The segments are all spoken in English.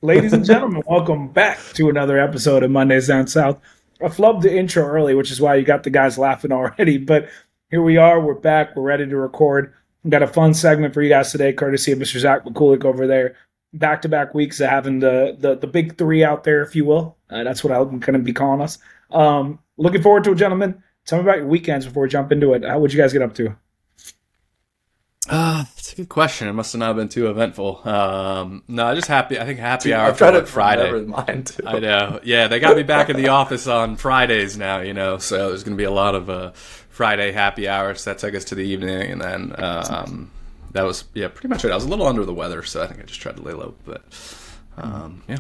Ladies and gentlemen, welcome back to another episode of Mondays Down South. I flubbed the intro early, which is why you got the guys laughing already. But here we are. We're back. We're ready to record. We've got a fun segment for you guys today, courtesy of Mr. Zach McCulloch over there. Back-to-back weeks of having the big three out there, if you will. That's what I'm going to be calling us. Looking forward to it, gentlemen. Tell me about your weekends before we jump into it. What'd you guys get up to? It's a good question. It must have not been too eventful. No, just happy. I think happy hour. I'm trying to Friday. remember mine too. I know. Yeah, they got me back in the office on Fridays now. So there's going to be a lot of Friday happy hours. That took us to the evening, and then that was pretty much it. I was a little under the weather, so I think I just tried to lay low. But yeah.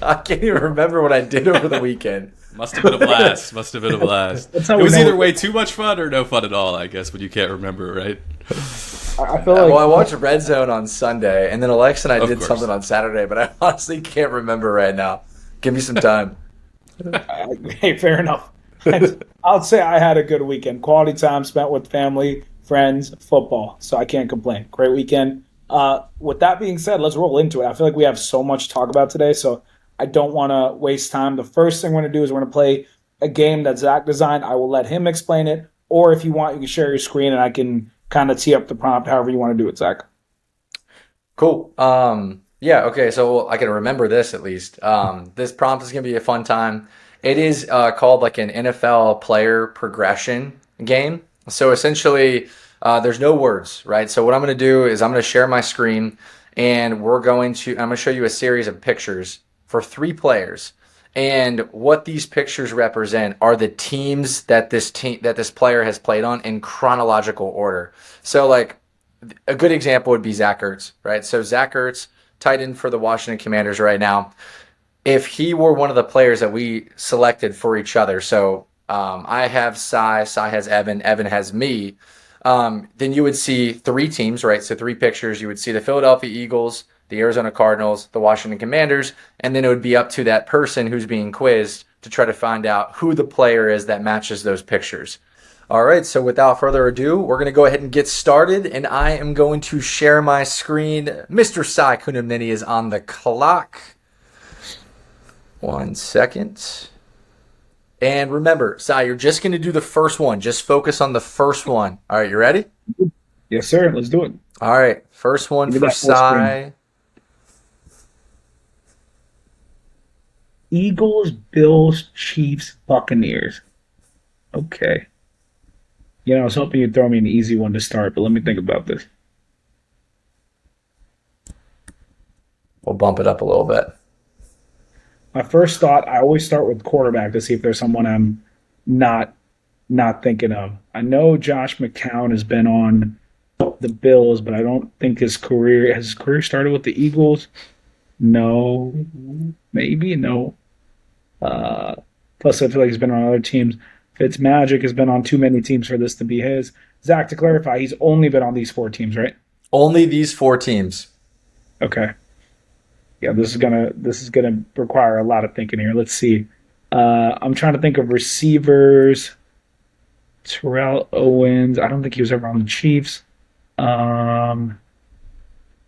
I can't even remember what I did over the weekend. Must have been a blast. It was either way too much fun or no fun at all, I guess, when you can't remember, right? I feel like... Well, I watched Red Zone on Sunday, and then Alexa and I did something on Saturday, but I honestly can't remember right now. Give me some time. Hey, fair enough. I'll say I had a good weekend. Quality time spent with family, friends, football. So I can't complain. Great weekend. With that being said, let's roll into it. I feel like we have so much to talk about today, so I don't want to waste time. The first thing we're going to do is we're going to play a game that Zach designed. I will let him explain it, or if you want, you can share your screen and I can kind of tee up the prompt however you want to do it, Zach. Cool. Yeah, okay, so I can remember this at least. This prompt is going to be a fun time. It is called like an NFL player progression game. So essentially, there's no words, right? So what I'm going to do is I'm going to share my screen, and I'm going to show you a series of pictures for 3 players. And what these pictures represent are the teams that this player has played on in chronological order. So like a good example would be Zach Ertz, right? So Zach Ertz, tight end for the Washington Commanders right now. If he were one of the players that we selected for each other, so I have Cy has Evan has me, then you would see 3 teams, right? So 3 pictures. You would see the Philadelphia Eagles, the Arizona Cardinals, the Washington Commanders, and then it would be up to that person who's being quizzed to try to find out who the player is that matches those pictures. All right, so without further ado, we're going to go ahead and get started, and I am going to share my screen. Mr. Cy Kunimnini is on the clock. 1 second. And remember, Cy, you're just going to do the first one. Just focus on the first one. All right, you ready? Yes, sir. Let's do it. All right, first one for Cy. Eagles, Bills, Chiefs, Buccaneers. Okay. I was hoping you'd throw me an easy one to start, but let me think about this. We'll bump it up a little bit. My first thought, I always start with quarterback to see if there's someone I'm not thinking of. I know Josh McCown has been on the Bills, but I don't think his career started with the Eagles. No, maybe no. Plus, I feel like he's been on other teams. Fitzmagic has been on too many teams for this to be his. Zach, to clarify, he's only been on these 4 teams, right? Only these 4 teams. Okay. Yeah, this is gonna require a lot of thinking here. Let's see. I'm trying to think of receivers. Terrell Owens. I don't think he was ever on the Chiefs.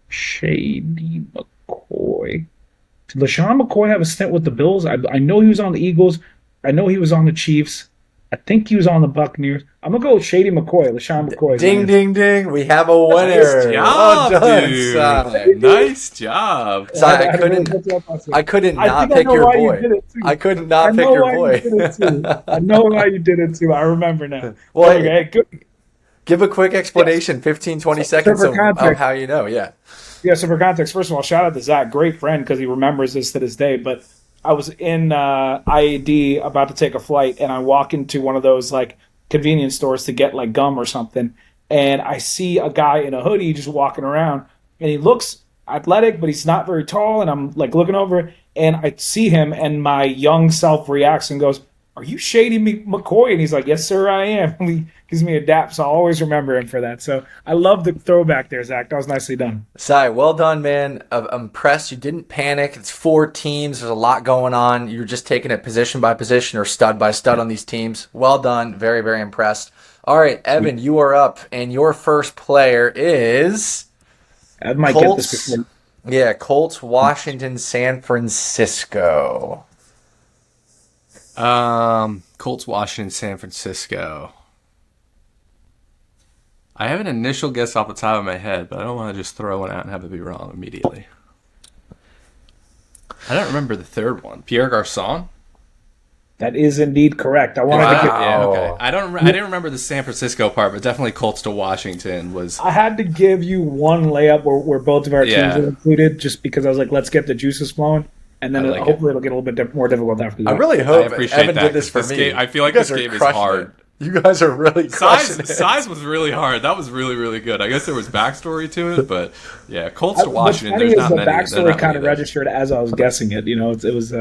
Shady McCoy. Did LaShawn McCoy have a stint with the Bills? I know he was on the Eagles. I know he was on the Chiefs. I think he was on the Buccaneers. I'm going to go with Shady McCoy, LaShawn McCoy. Ding, ding, ding. We have a winner. Nice job, well done, dude. Cy. Nice job. Cy, I couldn't not pick your boy. I couldn't not pick your boy. I know why you did it too. I remember now. Well, okay, good. Give a quick explanation, 15, 20 seconds of how you know. Yeah. Yeah, so for context, first of all, shout out to Zach. Great friend because he remembers this to this day. But I was in IAD about to take a flight, and I walk into one of those like convenience stores to get like gum or something. and I see a guy in a hoodie just walking around, and he looks athletic, but he's not very tall. And I'm like looking over, and I see him, and my young self reacts and goes, "Are you Shady McCoy?" And he's like, "Yes, sir, I am." He gives me a dap, so I'll always remember him for that. So I love the throwback there, Zach. That was nicely done. Sai, well done, man. I'm impressed. You didn't panic. It's 4 teams. There's a lot going on. You're just taking it position by position or stud by stud on these teams. Well done. Very, very impressed. All right, Evan, you are up, and your first player is I might Colts. get this before. Yeah, Colts, Washington, San Francisco. Colts, Washington, San Francisco. I have an initial guess off the top of my head, but I don't want to just throw one out and have it be wrong immediately. I don't remember the third one. Pierre Garçon? That is indeed correct. I wanted to give. Yeah, okay. I didn't remember the San Francisco part, but definitely Colts to Washington was. I had to give you one layup where both of our teams were included, just because I was like, let's get the juices flowing, and then hopefully it'll get a little bit more difficult after that. I really hope appreciate Evan that, did this for 'cause me. game- I feel like You guys this are game is crushing hard. it. You guys are really crushing it. Size was really hard. That was really, really good. I guess there was backstory to it, but yeah, Colts to Washington. What's funny There's is not the many. backstory kind of registered as I was guessing it. You know, it was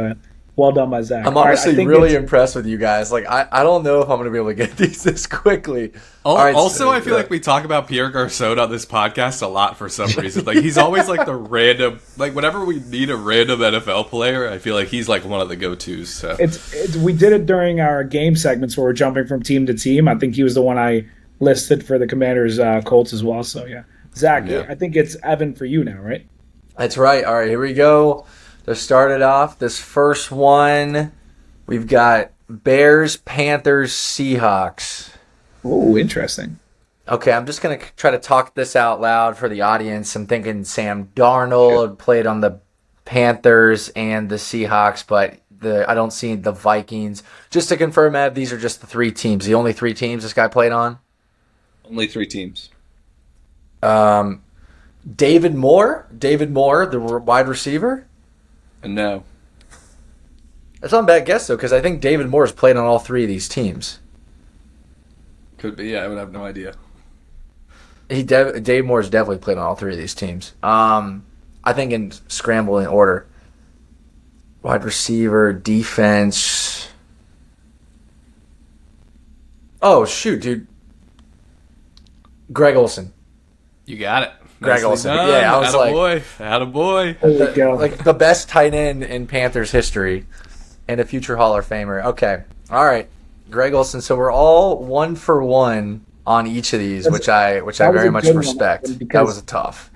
well done by Zach. I'm All right, honestly I think really impressed with you guys. Like, I don't know if I'm going to be able to get these this quickly. All right, Also, I feel like we talk about Pierre Garçon on this podcast a lot for some reason. Like, he's always like the random, like whenever we need a random NFL player, I feel like he's like one of the go-tos. So it's we did it during our game segments where we're jumping from team to team. I think he was the one I listed for the Commanders Colts as well. So yeah, Zach, Yeah. I think it's Evan for you now, right? That's right. All right, here we go. To start it off, this first one, we've got Bears, Panthers, Seahawks. Oh, interesting. Okay, I'm just going to try to talk this out loud for the audience. I'm thinking Sam Darnold played on the Panthers and the Seahawks, but I don't see the Vikings. Just to confirm, Ev, these are just the 3 teams. The only 3 teams this guy played on? only 3 teams. David Moore, the wide receiver. No. That's not a bad guess, though, because I think David Moore has played on all 3 of these teams. Could be. Yeah, I would have no idea. Dave Moore's definitely played on all 3 of these teams. I think in scrambling order. Wide receiver, defense. Oh, shoot, dude. Greg Olsen. You got it. Greg Nicely Olsen. done. Yeah, I was like- Attaboy. There we go. Like the best tight end in Panthers history and a future Hall of Famer. Okay. All right. Greg Olsen. So we're all 1 for 1 on each of these, which I was very a much good one, respect. because That was tough.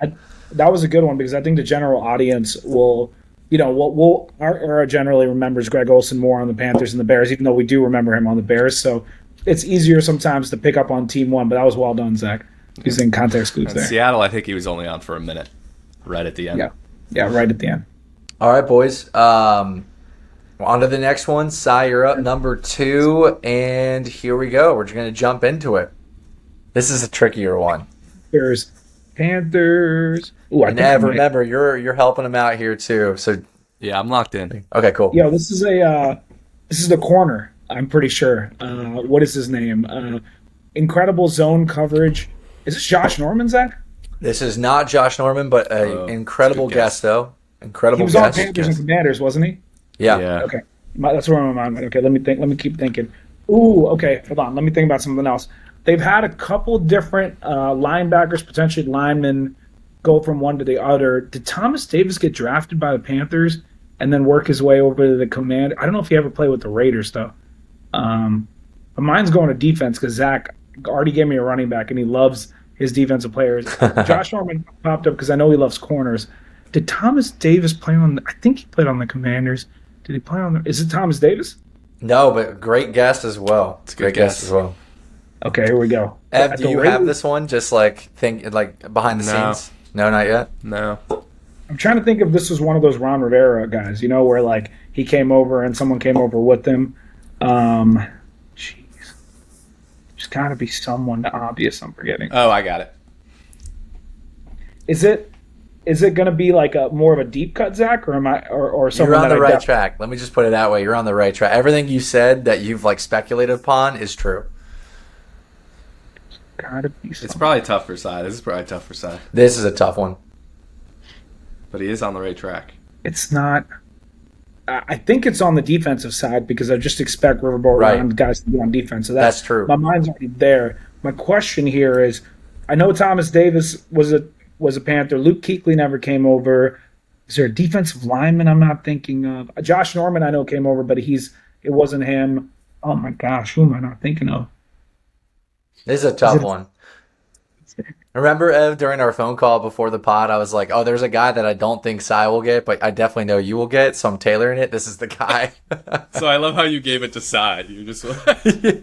That was a good one because I think the general audience will, our era generally remembers Greg Olsen more on the Panthers and the Bears, even though we do remember him on the Bears. So it's easier sometimes to pick up on team one, but that was well done, Zach. Using context clues In there. Seattle, I think he was only on for a minute, right at the end. Yeah, right at the end. All right, boys. On to the next one. Cy, you're up number 2, and here we go. We're just going to jump into it. This is a trickier one. There's Panthers. Ooh, And Ev, remember, you're helping him out here too. So Yeah, I'm locked in. okay, cool. Yo, this is the corner. I'm pretty sure. What is his name? Incredible zone coverage. Is this Josh Norman, Zach? This is not Josh Norman, but an incredible good guess. guess, though. He Incredible was on guess. Panthers and Commanders, wasn't he? Yeah. Okay, that's where my mind went. Okay, let me think. Let me keep thinking. Ooh, okay, hold on. Let me think about something else. They've had a couple different linebackers, potentially linemen, go from one to the other. Did Thomas Davis get drafted by the Panthers and then work his way over to the Command? I don't know if he ever played with the Raiders though. But mine's going to defense because Zach already gave me a running back and he loves his defensive players. Josh Norman popped up because I know he loves corners. Did Thomas Davis play on? I think he played on the Commanders. Did he play on the? Is it Thomas Davis? No, but great guess as well. It's a good Great guess as well. Okay, here we go. Ev, At do the you Raiders- have this one? Just like behind the No. scenes? No, not yet. No. I'm trying to think if this was one of those Ron Rivera guys, where like he came over and someone came over with him. Jeez, there's got to be someone obvious I'm forgetting. Oh, I got it. Is it going to be like a more of a deep cut, Zach, or am I or someone You're on that the I right def- track. Let me just put it that way. You're on the right track. Everything you said that you've speculated upon is true. Gotta be It's something. probably tough for Cy. This is probably tough for Cy. This is a tough one. But he is on the right track. It's not. I think it's on the defensive side because I just expect Riverboat Right. Ron guys to be on defense. So That's true. My mind's already there. My question here is, I know Thomas Davis was a Panther. Luke Kuechly never came over. Is there a defensive lineman I'm not thinking of? Josh Norman I know came over, but it wasn't him. Oh my gosh, who am I not thinking of? This is a tough it- one. Remember, Ev, during our phone call before the pod, I was like, oh, there's a guy that I don't think Cy will get, but I definitely know you will get, so I'm tailoring it. This is the guy. So I love how you gave it to Cy. You just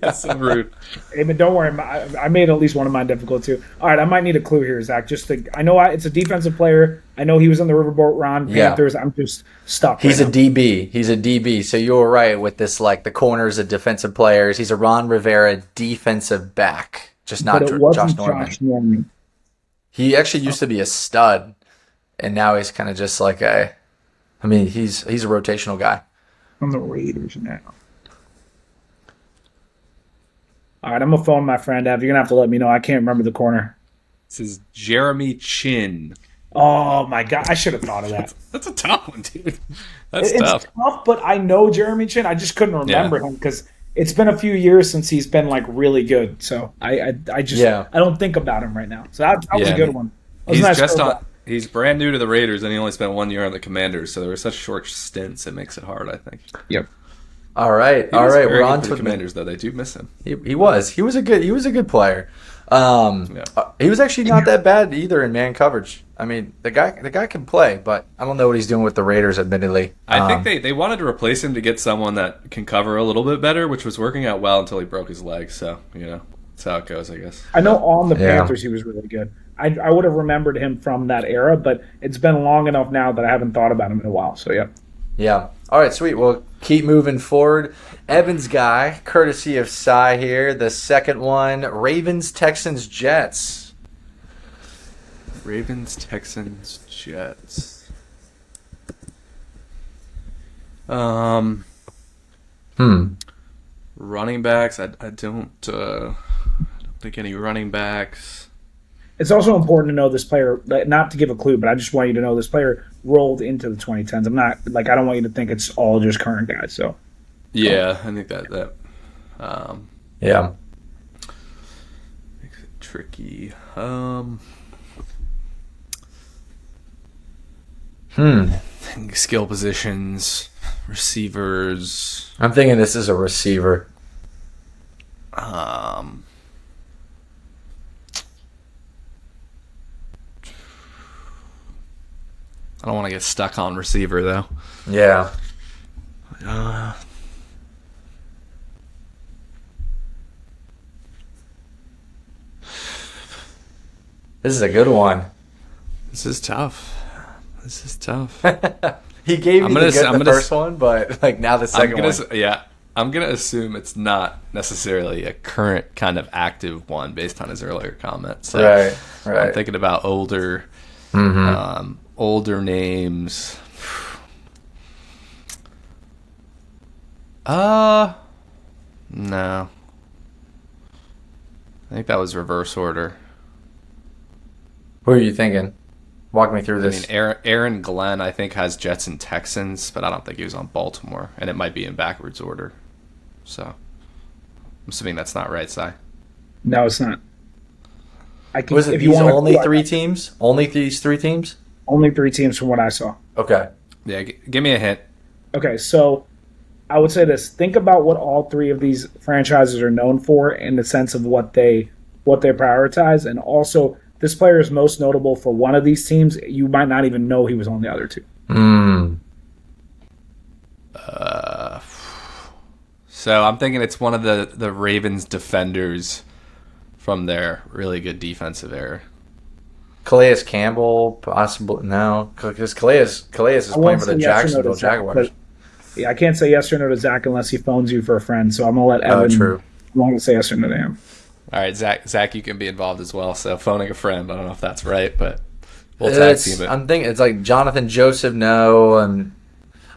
that's so rude. Hey, but don't worry, I made at least one of mine difficult too. All right, I might need a clue here, Zach. I know it's a defensive player. I know he was in the Riverboat Ron Yeah. Panthers. I'm just stuck. He's a right now. DB. He's a DB. So you were right with this, like the corners of defensive players. He's a Ron Rivera defensive back, just not But it wasn't Josh Norman. Josh Norman. He actually used to be a stud, and now he's kind of just like he's a rotational guy. On the Raiders now. All right, I'm gonna phone my friend Ev. You're gonna have to let me know. I can't remember the corner. This is Jeremy Chin. Oh my god, I should have thought of that. That's a tough one, dude. That's It's tough. tough, but I know Jeremy Chin. I just couldn't remember him because it's been a few years since he's been like really good. So I just Yeah. I don't think about him right now. So that was a good one. That was He's a nice just throwback. on. He's brand new to the Raiders, and he only spent 1 year on the Commanders, so there were such short stints. It makes it hard, I think. Yep. All right, He was we're very on good for to the Commanders, though. They do miss him. He was a good player. Yeah. He was actually not that bad either in man coverage. I mean, the guy can play, but I don't know what he's doing with the Raiders. Admittedly, I think they wanted to replace him to get someone that can cover a little bit better, which was working out well until he broke his leg. So that's how it goes, I guess. I know on the Yeah. Panthers he was really good. I would have remembered him from that era, but it's been long enough now that I haven't thought about him in a while. So yeah. Yeah. All right, sweet. Well, keep moving forward. Evans guy, courtesy of Cy here. The second one, Ravens, Texans, Jets. Ravens, Texans, Jets. Running backs. I don't think any running backs. It's also important to know this player, not to give a clue, but I just want you to know this player rolled into the 2010s. I'm not I don't want you to think it's all just current guys. So Yeah, I think that Yeah. makes it tricky. Skill positions, receivers. I'm thinking this is a receiver. I don't want to get stuck on receiver though. Yeah. This is a good one. This is tough. He gave I'm you gonna the s- first one, but like now the second one. I'm gonna assume it's not necessarily a current kind of active one based on his earlier comments. So Right. I'm thinking about older names. No. I think that was reverse order. Who are you thinking? Walk me through I this. mean, Aaron Glenn, I think, has Jets and Texans, but I don't think he was on Baltimore, and it might be in backwards order. So, I'm assuming that's not right, Si. no, it's not. I can, Was it if you these want only to, three teams? Only these three teams? only 3 teams from what I saw. Okay. Yeah, give me a hint. Okay, so I would say this: think about what all 3 of these franchises are known for, in the sense of what they prioritize, and also this player is most notable for one of these teams. You might not even know he was on the other 2. So I'm thinking it's one of the Ravens defenders from their really good defensive era. Calais Campbell, possible no, because Calais is playing for the Jacksonville Jaguars. Yeah, I can't say yes or no to Zach unless he phones you for a friend. So I'm gonna let Evan. True. I'm gonna say yes or no to him. All right, Zach, you can be involved as well. So phoning a friend, I don't know if that's right, but we'll tag team it. I'm thinking it's like Jonathan Joseph, no, and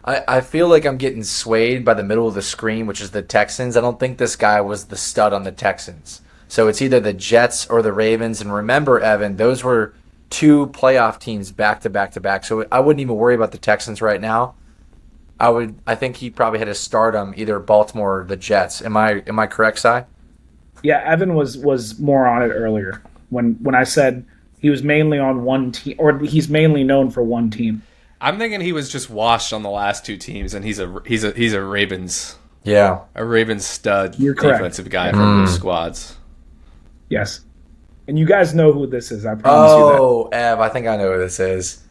I feel like I'm getting swayed by the middle of the screen, which is the Texans. I don't think this guy was the stud on the Texans. So it's either the Jets or the Ravens. And remember, Evan, those were 2 playoff teams back to back to back. So I wouldn't even worry about the Texans right now. I think he probably had to start them either Baltimore or the Jets. Am I correct, Si? Yeah, Evan was more on it earlier when I said he was mainly on one team, or he's mainly known for one team. I'm thinking he was just washed on the last 2 teams, and he's a Ravens a Ravens stud You're correct. defensive guy from those squads. Yes. And you guys know who this is, I promise you that. Oh, Ev, I think I know who this is.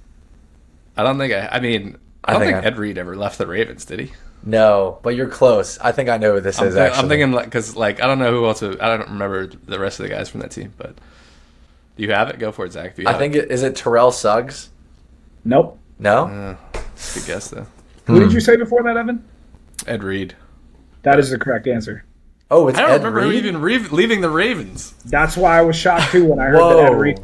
I don't think Ed Reed ever left the Ravens, did he? No, but you're close. I think I know who this is, actually. I'm thinking, because I don't know who else. I don't remember the rest of the guys from that team, but do you have it? Go for it, Zach. I think is it Terrell Suggs? Nope. No? Good guess, though. Who did you say before that, Evan? Ed Reed. That is the correct answer. Oh, it's I don't Ed remember Reed? him even leaving the Ravens. That's why I was shocked too when I heard that Ed Reed,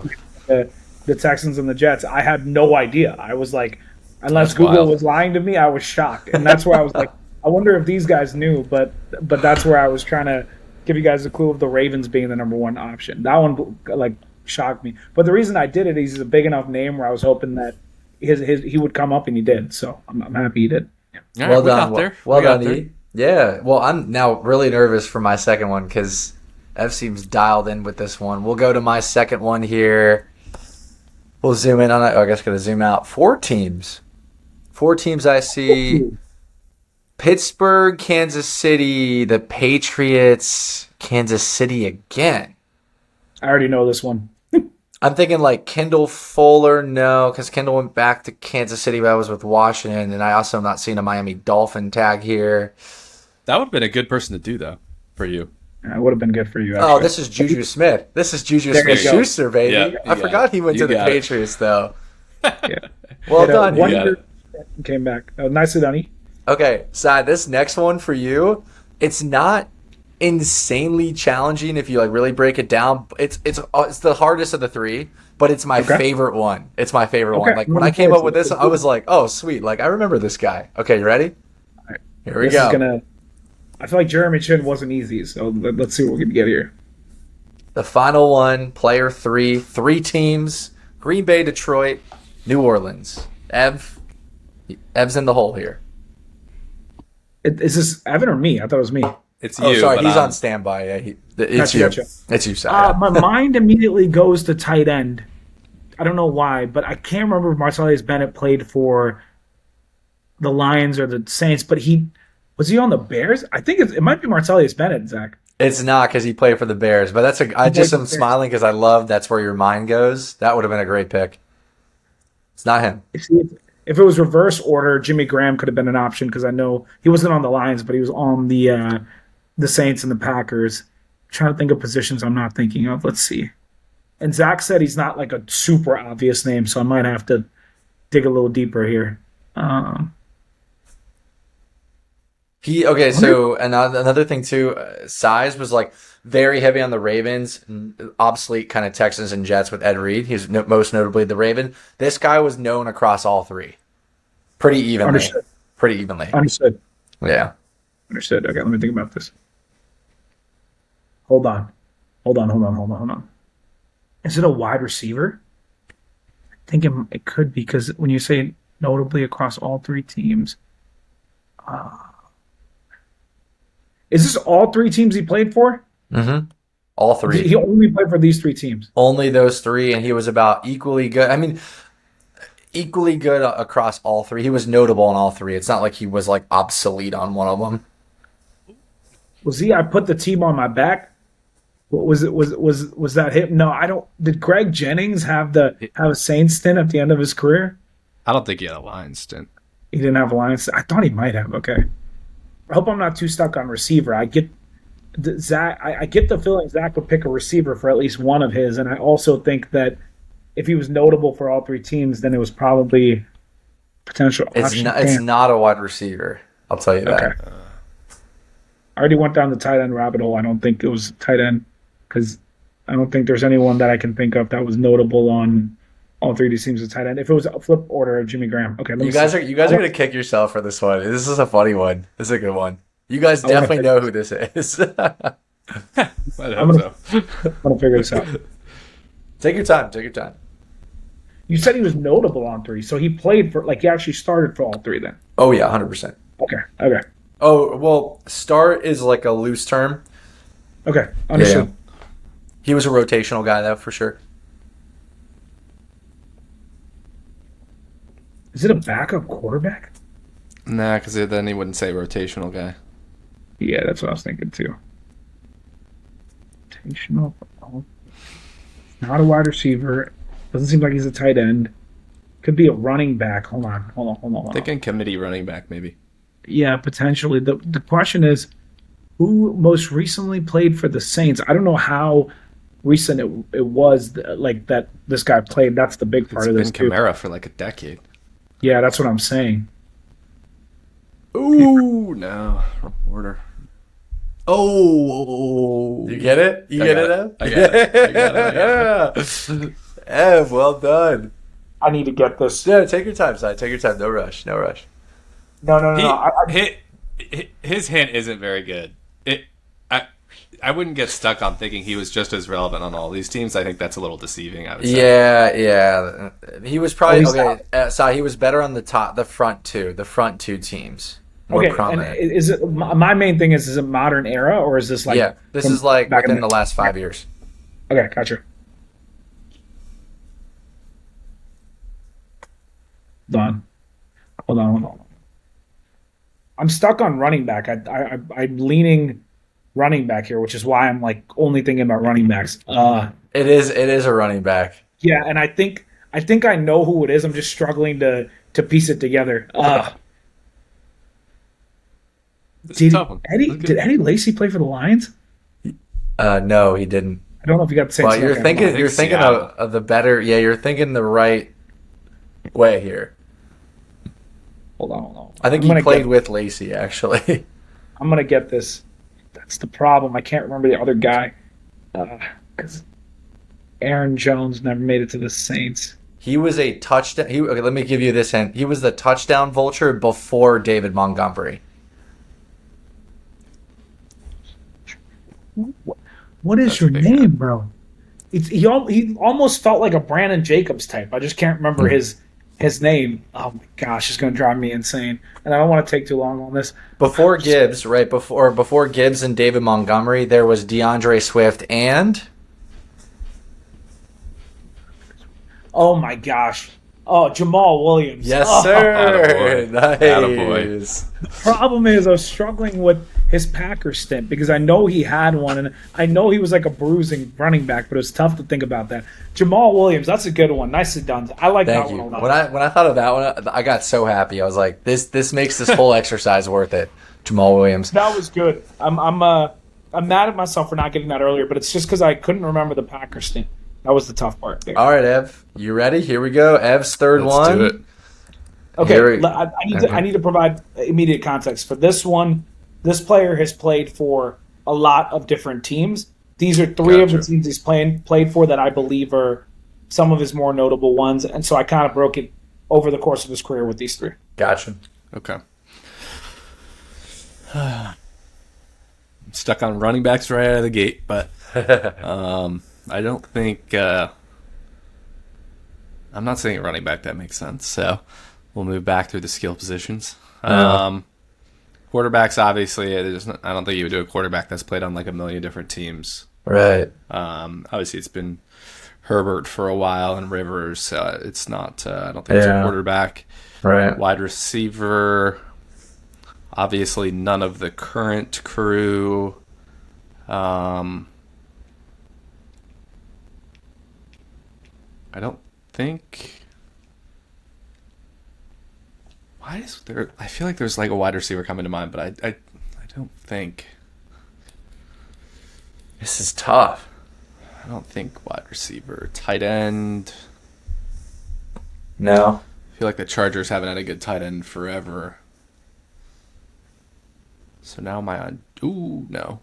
the Texans and the Jets. I had no idea. I was like, unless That's Google wild. was lying to me, I was shocked, and that's where I was like, I wonder if these guys knew. But that's where I was trying to give you guys a clue of the Ravens being the number one option. That one like shocked me. But the reason I did it, he's a big enough name where I was hoping that he would come up, and he did. So I'm happy he did. All right, Well we done. got there. Well We got done, E. Yeah. Well, I'm now really nervous for my second one because F seems dialed in with this one. We'll go to my second one here. We'll zoom in on it. Oh, I guess going to zoom out. 4 teams. 4 teams I see. Pittsburgh, Kansas City, the Patriots, Kansas City again. I already know this one. I'm thinking like Kendall Fuller, no, because Kendall went back to Kansas City, but I was with Washington, and I also am not seeing a Miami Dolphin tag here. That would have been a good person to do, though, for you. It would have been good for you. Oh, Actually. this is Juju Smith. This is Juju There you go. Smith-Schuster, baby. Yeah, I forgot he went you to the got it. Patriots, though. Yeah. Well Hit a done. one You got year, came back. Oh, nicely done. E. Okay, Si, this next one for you, it's not insanely challenging if you like really break it down. It's the hardest of the 3, but it's my favorite one. It's my favorite one. Okay. Like when I came up with this, I was like, oh sweet, like I remember this guy. Okay, you ready? right. Here we This go. is gonna. I feel like Jeremy Chin wasn't easy, so let's see what we can get here. The final one, player 3, 3 teams: Green Bay, Detroit, New Orleans. Ev's in the hole here. Is this Evan or me? I thought it was me. It's you. Oh, sorry, but he's I'm- on standby. Yeah, Gotcha, it's you. gotcha. It's you, Si. My mind immediately goes to tight end. I don't know why, but I can't remember if Marcellus Bennett played for the Lions or the Saints. But was he on the Bears? I think it might be Marcellus Bennett, Zach. It's not because he played for the Bears, but I just am smiling because I love that's where your mind goes. That would have been a great pick. It's not him. If it was reverse order, Jimmy Graham could have been an option because I know he wasn't on the Lions, but he was on the Saints and the Packers. I'm trying to think of positions I'm not thinking of. Let's see. And Zach said he's not like a super obvious name, so I might have to dig a little deeper here. So another thing too, size was like very heavy on the Ravens, obsolete kind of Texans and Jets with Ed Reed. He's most notably the Raven. This guy was known across all 3, pretty evenly. Understood. Pretty evenly. Understood. Yeah. Understood. Okay, let me think about this. Hold on. Is it a wide receiver? I think it could be because when you say notably across all 3 teams, is this all 3 teams he played for? Mm-hmm. All 3. He only played for these 3 teams. Only those 3, and he was about equally good. I mean, equally good across all 3. He was notable in all 3. It's not like he was like obsolete on one of them. Was he? I put the team on my back. What was it? Was that him? No, I don't. Did Greg Jennings have a Saints stint at the end of his career? I don't think he had a Lions stint. He didn't have a Lions. I thought he might have. Okay. I hope I'm not too stuck on receiver. I get Zach. I get the feeling Zach would pick a receiver for at least one of his, and I also think that if he was notable for all 3 teams, then it was probably potential. It's not a wide receiver. I'll tell you that. Okay. I already went down the tight end rabbit hole. I don't think it was tight end because I don't think there's anyone that I can think of that was notable on all 3 of these teams as tight end. If it was a flip order of Jimmy Graham. Okay, You guys are gonna kick yourself for this one. This is a funny one. This is a good one. You guys definitely know who this is. I'd I'm hope gonna, so. I'm gonna figure this out. Take your time. Take your time. You said he was notable on three, so he played for like he actually started for all three then. Oh yeah, 100%. Okay, okay, Oh well, start is like a loose term. okay. Yeah. Understood. He was a rotational guy though, for sure. Is it a backup quarterback? Nah, because then he wouldn't say rotational guy. Yeah, that's what I was thinking too. Rotational. Oh, not a wide receiver. Doesn't seem like he's a tight end. Could be a running back. Hold on. Thinking committee running back, maybe. Yeah, potentially. The question is, who most recently played for the Saints? I don't know how recent it was like that this guy played. That's the big It's part of been this too. Kamara for like a decade. Yeah, that's what I'm saying. Ooh, no. Wrong order. Oh. You get it? You I get got it, it. Ev? I got it. I got it. Ev, well done. I need to get this. Yeah, take your time, Si. Take your time. No rush. No rush. No. His hint isn't very good. I wouldn't get stuck on thinking he was just as relevant on all these teams. I think that's a little deceiving, I would say. Yeah. He was probably Oh, he's okay. Si, he was better on the front two teams. More Okay, and prominent. is it my main thing is it modern era or is this like Yeah, this from is like back in within the last 5 years. Okay, gotcha. Hold on. I'm stuck on running back. I'm leaning running back here, which is why I'm like only thinking about running backs. It is a running back. Yeah, and I think I know who it is. I'm just struggling to piece it together. It's a tough one. Did Eddie Lacy play for the Lions? No, he didn't. I don't know if you got the same. Well, you're okay. thinking Seattle. of the better. Yeah, you're thinking the right way here. Hold on. I think he played with Lacey actually. I'm gonna get this. That's the problem. I can't remember the other guy because Aaron Jones never made it to the Saints. He was a touchdown. Okay, let me give you this hint. He was the touchdown vulture before David Montgomery. What is That's a your big name, one. bro? He almost felt like a Brandon Jacobs type. I just can't remember his name. Oh my gosh, it's gonna drive me insane. And I don't want to take too long on this. Before Gibbs, right before Gibbs and David Montgomery, there was DeAndre Swift and Oh my gosh. Oh, Jamal Williams. yes, Oh, sir. Attaboy. Nice. Attaboy. the problem is I was struggling with his Packers stint because I know he had one and I know he was like a bruising running back, but it was tough to think about that. Jamal Williams, that's a good one. Nicely done. I like Thank that you. one a lot. When I thought of that one, I got so happy. I was like, this makes this whole exercise worth it. Jamal Williams. That was good. I'm mad at myself for not getting that earlier, but it's just because I couldn't remember the Packers stint. That was the tough part there. All right, Ev, you ready? Here we go. Ev's third Let's one. do it. Okay, I need to provide immediate context for this one. This player has played for a lot of different teams. These are three of the Gotcha. teams he's played for that I believe are some of his more notable ones, and so I kind of broke it over the course of his career with these three. Gotcha. Okay. I'm stuck on running backs right out of the gate, but I don't think I'm not saying a running back that makes sense. So we'll move back through the skill positions. Quarterbacks, obviously, I don't think you would do a quarterback that's played on like a million different teams. Right. Obviously, it's been Herbert for a while and Rivers. It's not. I don't think it's a quarterback. Right. Wide receiver. Obviously, none of the current crew. I don't think. Why is there? I feel like there's like a wide receiver coming to mind, but I don't think. This is tough. I don't think wide receiver, tight end. No. I feel like the Chargers haven't had a good tight end forever. So now am I on? Ooh, no.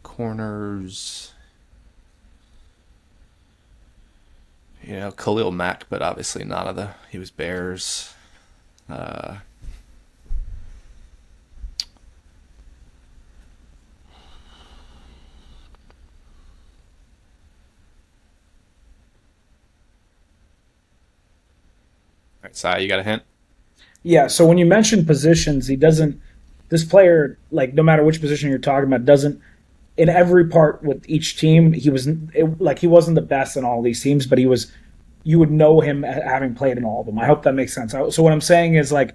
Corners. You know, Khalil Mack, but obviously not of the. He was Bears. Si, you got a hint? Yeah, so when you mention positions, he doesn't. This player, like no matter which position you're talking about, doesn't. In every part with each team, he was like he wasn't the best in all these teams, but he was. You would know him having played in all of them. I hope that makes sense. So what I'm saying is like,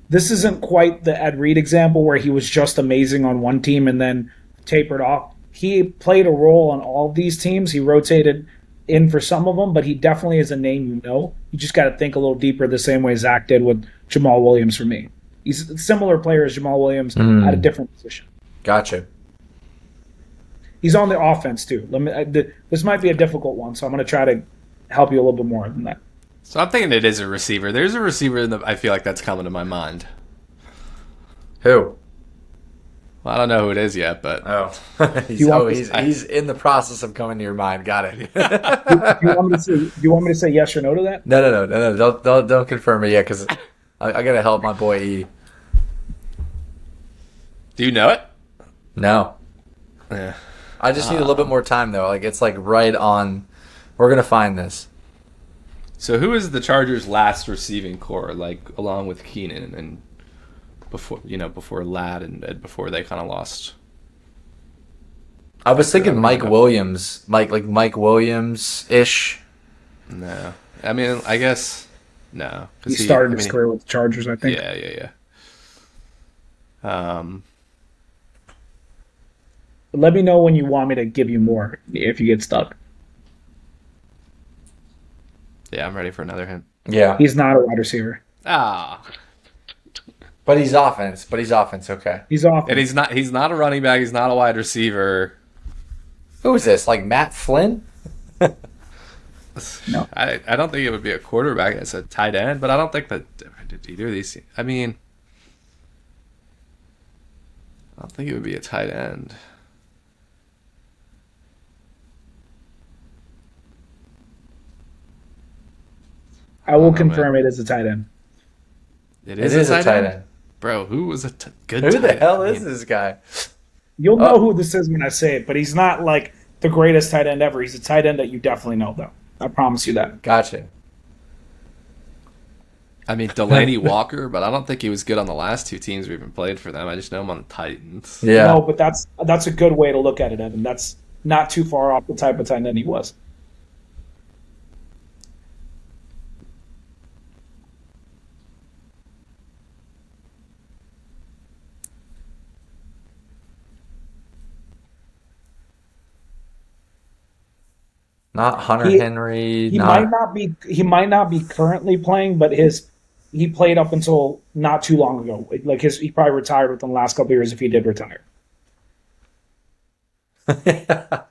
this isn't quite the Ed Reed example where he was just amazing on one team and then tapered off. He played a role on all of these teams. He rotated in for some of them, but he definitely is a name you know. You just got to think a little deeper the same way Zach did with Jamal Williams for me. He's a similar player as Jamal Williams at a different position. Gotcha. He's on the offense too. This might be a difficult one, so I'm going to try to help you a little bit more than that. So I'm thinking it is a receiver. There's a receiver I feel like that's coming to my mind. Who? Well, I don't know who it is yet, but he's in the process of coming to your mind. Got it. Do you want me to say yes or no to that? No. Don't confirm it yet because I gotta help my boy E. Do you know it? No. Yeah. I just need a little bit more time though. Like it's like right on. We're gonna find this. So who is the Chargers' last receiving core, like along with Keenan and before Ladd and before they kind of lost? I was thinking Mike Williams, Mike Williams ish. No, I mean I guess no. He started his career with the Chargers, I think. Yeah. Let me know when you want me to give you more if you get stuck. Yeah, I'm ready for another hint. Yeah, he's not a wide receiver. But he's offense. Okay. He's offense. And he's not a running back. He's not a wide receiver. Who is this? Like Matt Flynn? No. I don't think it would be a quarterback. It's a tight end, but I don't think that either of these. I mean, I don't think it would be a tight end. I will confirm it is a tight end. It is a tight end? Bro, who was a good tight end? Who the hell is this guy? You'll know who this is when I say it, but he's not like the greatest tight end ever. He's a tight end that you definitely know, though. I promise you that. Gotcha. I mean, Delaney Walker, but I don't think he was good on the last two teams we even played for them. I just know him on the Titans. Yeah. No, but that's a good way to look at it, Evan. That's not too far off the type of tight end he was. Not Hunter Henry. He might not be. He might not be currently playing, but he played up until not too long ago. Like he probably retired within the last couple of years if he did retire. I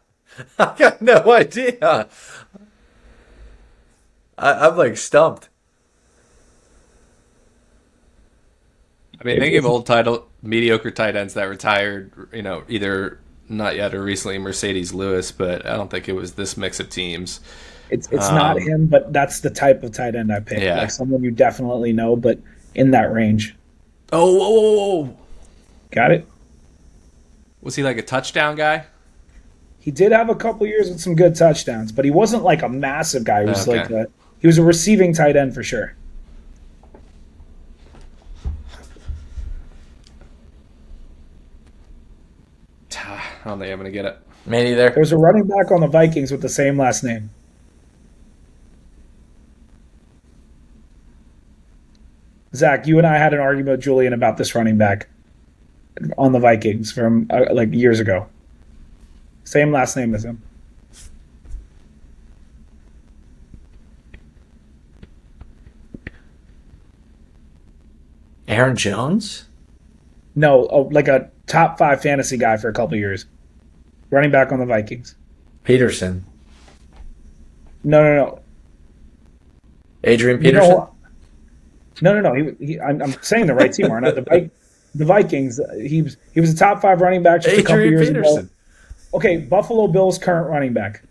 got no idea. I'm like stumped. I mean, think of old mediocre tight ends that retired. Either not yet or recently Mercedes Lewis, but I don't think it was this mix of teams. It's not him, but that's the type of tight end I picked. Yeah. Like someone you definitely know, but in that range. Oh. Got it? Was he like a touchdown guy? He did have a couple years with some good touchdowns, but he wasn't like a massive guy. He was Okay. he was a receiving tight end for sure. I don't think I'm going to get it. Me neither. There was a running back on the Vikings with the same last name. Zach, you and I had an argument with Julian about this running back on the Vikings from like years ago. Same last name as him. Aaron Jones? No, like a top 5 fantasy guy for a couple years. Running back on the Vikings. Peterson. No. Adrian Peterson? No. I'm saying the right team, aren't I? The Vikings. He was a top 5 running back just a couple years ago. Okay, Buffalo Bills current running back.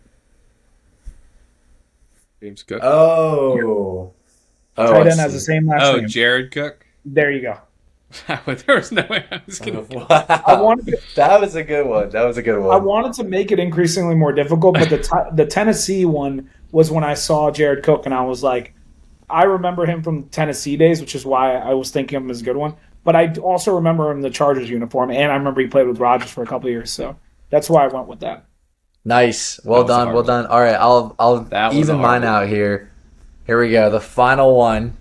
James Cook. Oh. Tight end has the same last name. Jared Cook. There you go. There was no way I was going to. Wow. That was a good one. I wanted to make it increasingly more difficult, but the Tennessee one was when I saw Jared Cook, and I was like, I remember him from Tennessee days, which is why I was thinking of him as a good one. But I also remember him in the Chargers uniform, and I remember he played with Rodgers for a couple of years, so that's why I went with that. Nice. Well That was a done. hard Well one. done. All right, I'll That was even a hard mine one. out here. Here we go. The final one.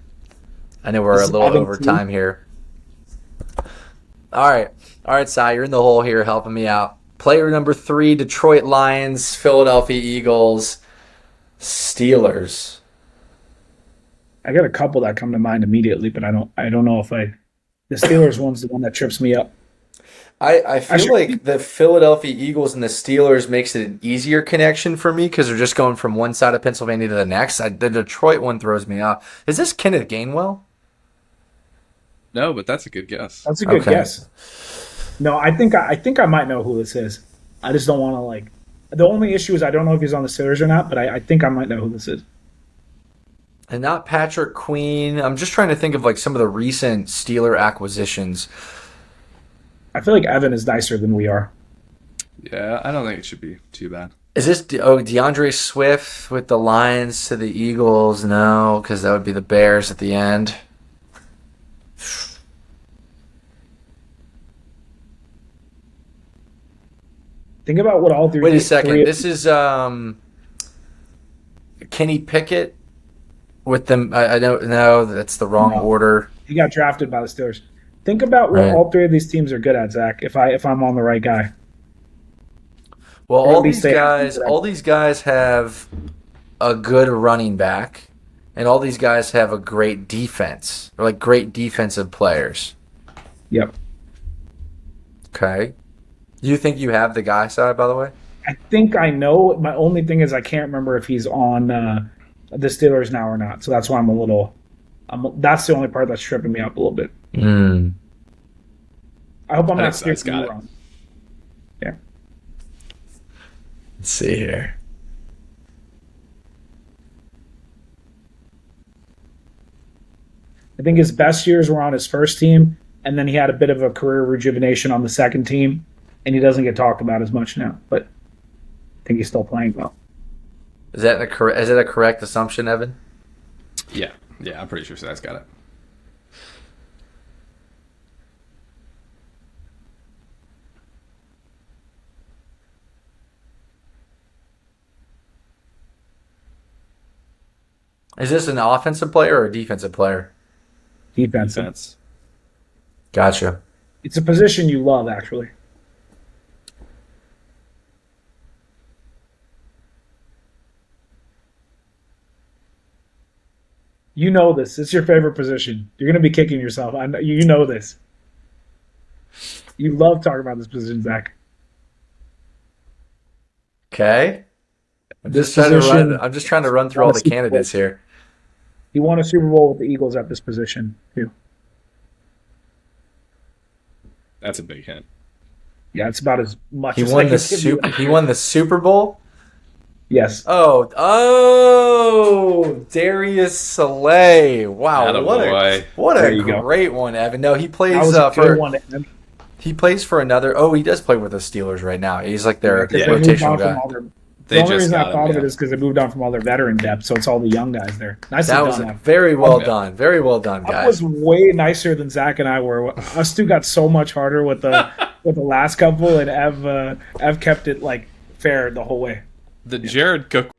I know we're This a is little Evan over too. time here. All right. All right, Si, you're in the hole here helping me out. Player number 3, Detroit Lions, Philadelphia Eagles, Steelers. I got a couple that come to mind immediately, but I don't know if the Steelers one's the one that trips me up. I feel should- like the Philadelphia Eagles and the Steelers makes it an easier connection for me because they're just going from one side of Pennsylvania to the next. The Detroit one throws me off. Is this Kenneth Gainwell? No, but that's a good guess. That's a good Okay. guess. No, I think I might know who this is. I just don't want to like. The only issue is I don't know if he's on the Steelers or not, but I think I might know who this is. And not Patrick Queen. I'm just trying to think of like some of the recent Steeler acquisitions. I feel like Evan is nicer than we are. Yeah, I don't think it should be too bad. Is this DeAndre Swift with the Lions to the Eagles? No, because that would be the Bears at the end. Think about what all three. Wait a second. three- This is Kenny Pickett with them. I don't know. That's the wrong No. order. He got drafted by the Steelers. Think about what Right. all three of these teams are good at, Zach. If I'm on the right guy, Well, Or at least they- all these guys have a good running back, and all these guys have a great defense, or like great defensive players. yep. Okay. You think you have the guy side, by the way? I think I know. My only thing is I can't remember if he's on the Steelers now or not. So that's why I'm a little. That's the only part that's tripping me up a little bit. Hmm. I hope I'm I not think Zach's steering got you it. wrong. Yeah. Let's see here. I think his best years were on his first team, and then he had a bit of a career rejuvenation on the second team, and he doesn't get talked about as much now. But I think he's still playing well. Is that a correct assumption, Evan? Yeah, I'm pretty sure Zach's got it. Is this an offensive player or a defensive player? Defense. Defense. Gotcha. It's a position you love, actually. You know this. It's your favorite position. You're going to be kicking yourself. I know, you know this. You love talking about this position, Zach. Okay. This position- I'm just trying to run through all the candidates here. He won a Super Bowl with the Eagles at this position, too. That's a big hint. Yeah, it's about as much He as won I the can give you. He won the Super Bowl. Yes. Oh, Darius Slay. Wow, Attaboy. what There a you go. great one, Evan. No, he That plays was a good for one. he plays for another. Oh, he does play with the Steelers right now. He's like their Because they moved rotational on from guy. all their- They the only just reason I got thought him, of it yeah. is because they moved on from all their veteran depth, so it's all the young guys there. Nicely That done. was Ev. very well Yeah. done. Very well done, That guys. was way nicer than Zach and I were. Us two got so much harder with the with the last couple, and Ev kept it like fair the whole way. The Jared Cook